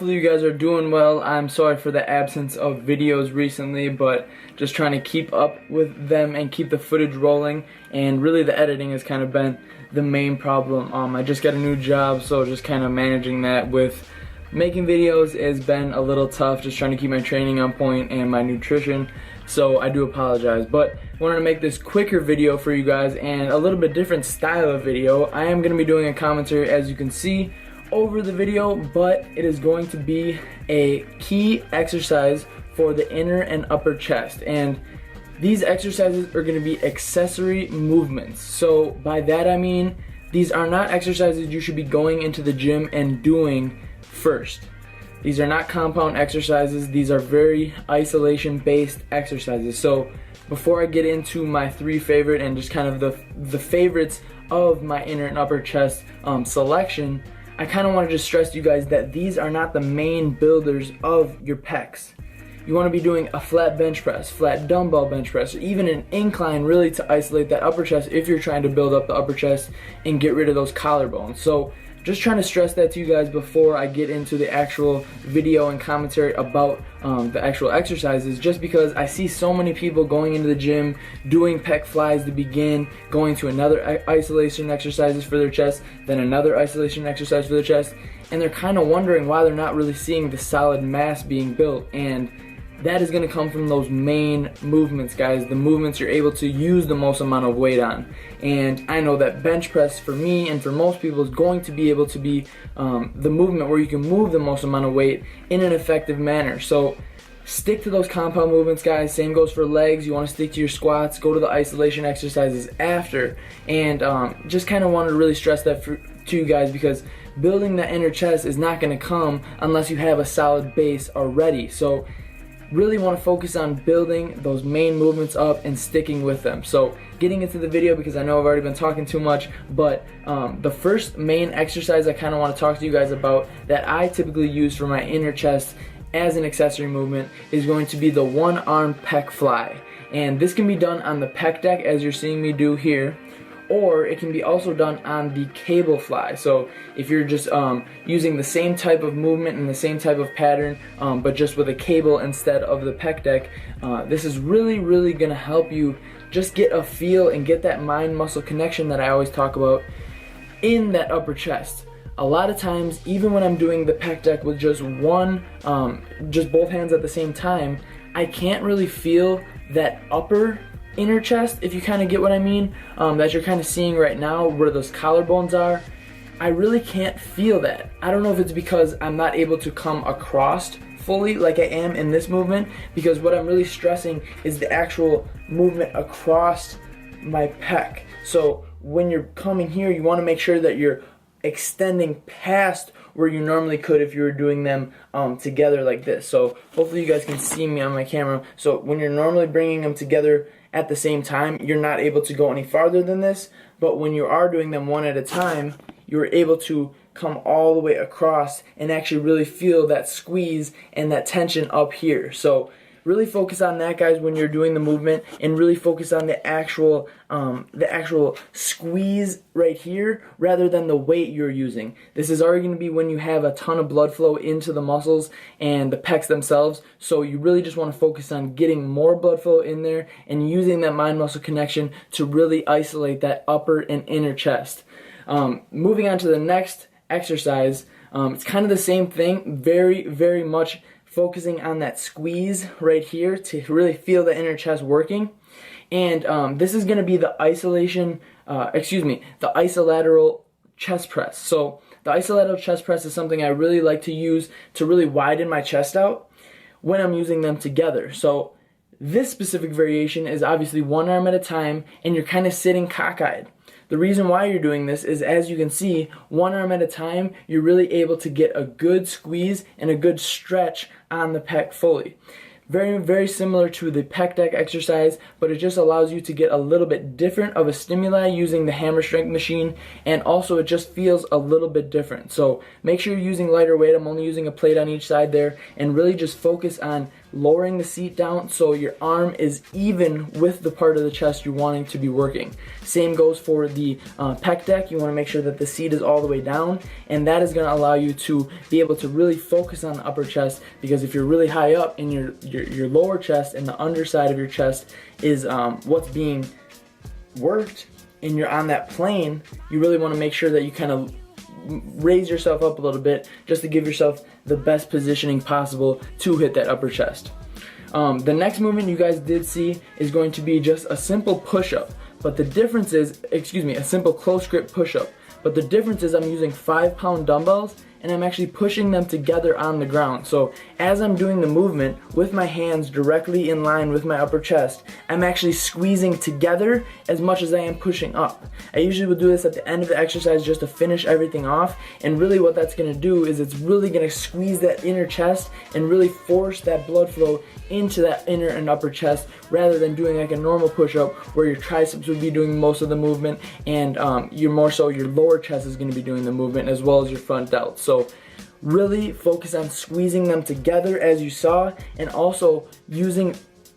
hopefully you guys are doing well. I'm sorry for the absence of videos recently, but just trying to keep up with them and keep the footage rolling, and really the editing has kind of been the main problem. I just got a new job, so just kind of managing that with making videos has been a little tough, just trying to keep my training on point and my nutrition, so I do apologize. But I wanted to make this quicker video for you guys and a little bit different style of video. I am going to be doing a commentary, as you can see, over the video, but it is going to be a key exercise for the inner and upper chest, and these exercises are going to be accessory movements. So by that I mean these are not exercises you should be going into the gym and doing first. These are not compound exercises. These are very isolation based exercises. So before I get into my three favorite and just kind of the favorites of my inner and upper chest selection, I kind of want to just stress to you guys that these are not the main builders of your pecs. You want to be doing a flat bench press, flat dumbbell bench press, or even an incline, really to isolate that upper chest if you're trying to build up the upper chest and get rid of those collarbones. So just trying to stress that to you guys before I get into the actual video and commentary about the actual exercises, just because I see so many people going into the gym, doing pec flies to begin, going to another isolation exercises for their chest, then another isolation exercise for their chest, and they're kind of wondering why they're not really seeing the solid mass being built. And that is going to come from those main movements, guys, the movements you're able to use the most amount of weight on. And I know that bench press for me and for most people is going to be able to be the movement where you can move the most amount of weight in an effective manner. So stick to those compound movements, guys. Same goes for legs. You want to stick to your squats, go to the isolation exercises after, and just kind of wanted to really stress that to you guys, because building the inner chest is not going to come unless you have a solid base already. So really want to focus on building those main movements up and sticking with them. So getting into the video, because I know I've already been talking too much, but the first main exercise I kind of want to talk to you guys about that I typically use for my inner chest as an accessory movement is going to be the one arm pec fly. And this can be done on the pec deck, as you're seeing me do here, or it can be also done on the cable fly. So if you're just using the same type of movement and the same type of pattern, but just with a cable instead of the pec deck, this is really gonna help you just get a feel and get that mind muscle connection that I always talk about in that upper chest. A lot of times, even when I'm doing the pec deck with just just both hands at the same time, I can't really feel that upper inner chest, if you kind of get what I mean, that you're kind of seeing right now where those collarbones are. I really can't feel that. I don't know if it's because I'm not able to come across fully like I am in this movement, because what I'm really stressing is the actual movement across my pec. So when you're coming here, you want to make sure that you're extending past where you normally could if you were doing them together like this. So hopefully you guys can see me on my camera. So when you're normally bringing them together at the same time, you're not able to go any farther than this, but when you are doing them one at a time, you're able to come all the way across and actually really feel that squeeze and that tension up here. So really focus on that, guys, when you're doing the movement, and really focus on the actual squeeze right here rather than the weight you're using. This is already going to be when you have a ton of blood flow into the muscles and the pecs themselves, so you really just want to focus on getting more blood flow in there and using that mind muscle connection to really isolate that upper and inner chest. Moving on to the next exercise, it's kind of the same thing, very much focusing on that squeeze right here to really feel the inner chest working. And this is going to be the the isolateral chest press. So the isolateral chest press is something I really like to use to really widen my chest out when I'm using them together. So this specific variation is obviously one arm at a time, and you're kind of sitting cockeyed. The reason why you're doing this is, as you can see, one arm at a time, you're really able to get a good squeeze and a good stretch on the pec fully. Very similar to the pec deck exercise, but it just allows you to get a little bit different of a stimuli using the hammer strength machine, and also it just feels a little bit different. So make sure you're using lighter weight. I'm only using a plate on each side there, and really just focus on lowering the seat down so your arm is even with the part of the chest you're wanting to be working. Same goes for the pec deck. You want to make sure that the seat is all the way down, and that is going to allow you to be able to really focus on the upper chest, because if you're really high up in your lower chest and the underside of your chest is what's being worked and you're on that plane, you really want to make sure that you kind of raise yourself up a little bit just to give yourself the best positioning possible to hit that upper chest. The next movement you guys did see is going to be just a simple push-up, but the difference is, a simple close grip push-up, but the difference is I'm using 5-pound dumbbells and I'm actually pushing them together on the ground. So as I'm doing the movement with my hands directly in line with my upper chest, I'm actually squeezing together as much as I am pushing up. I usually will do this at the end of the exercise just to finish everything off, and really what that's gonna do is it's really gonna squeeze that inner chest and really force that blood flow into that inner and upper chest, rather than doing like a normal push-up where your triceps would be doing most of the movement and your lower chest is gonna be doing the movement as well as your front delts. So really focus on squeezing them together as you saw, and also using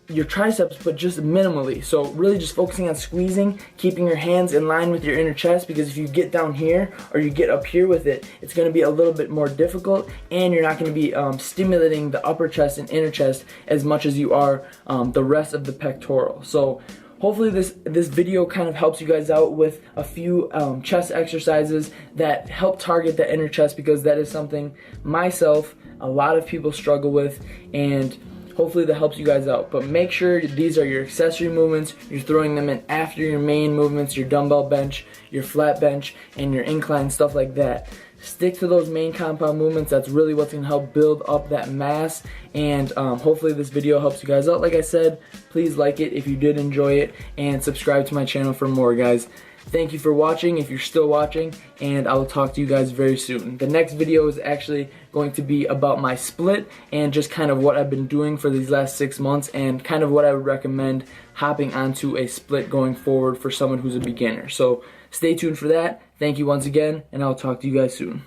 your triceps but just minimally. So really just focusing on squeezing, keeping your hands in line with your inner chest, because if you get down here or you get up here with it, it's going to be a little bit more difficult, and you're not going to be stimulating the upper chest and inner chest as much as you are the rest of the pectoral. So hopefully this video kind of helps you guys out with a few chest exercises that help target the inner chest, because that is something myself, a lot of people struggle with, and hopefully that helps you guys out. But make sure these are your accessory movements. You're throwing them in after your main movements, your dumbbell bench, your flat bench, and your incline, stuff like that. Stick to those main compound movements. That's really what's going to help build up that mass, and hopefully this video helps you guys out. Like I said, please like it if you did enjoy it, and subscribe to my channel for more, guys. Thank you for watching if you're still watching, and I will talk to you guys very soon. The next video is actually going to be about my split and just kind of what I've been doing for these last 6 months, and kind of what I would recommend hopping onto a split going forward for someone who's a beginner. So stay tuned for that. Thank you once again, and I'll talk to you guys soon.